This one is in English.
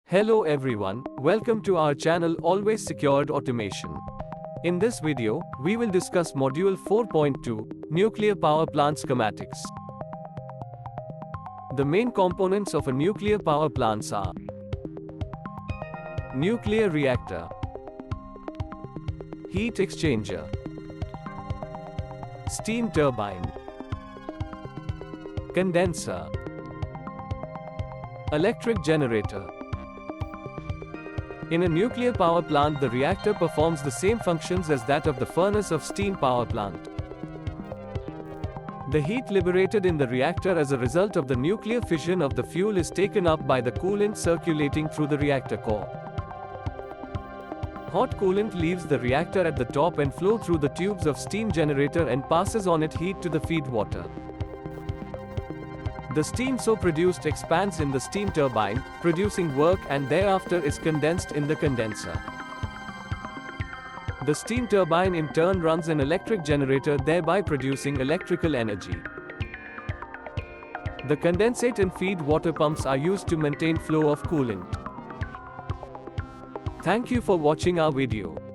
Hello everyone, welcome to our channel Always Secured Automation. In this video, we will discuss Module 4.2, Nuclear Power Plant Schematics. The main components of a nuclear power plant are nuclear reactor, heat exchanger, steam turbine, condenser, electric generator. In a nuclear power plant, the reactor performs the same functions as that of the furnace of steam power plant. The heat liberated in the reactor as a result of the nuclear fission of the fuel is taken up by the coolant circulating through the reactor core. Hot coolant leaves the reactor at the top and flow through the tubes of steam generator and passes on it heat to the feed water. The steam so produced expands in the steam turbine, producing work, and thereafter is condensed in the condenser. The steam turbine in turn runs an electric generator, thereby producing electrical energy. The condensate and feed water pumps are used to maintain flow of coolant. Thank you for watching our video.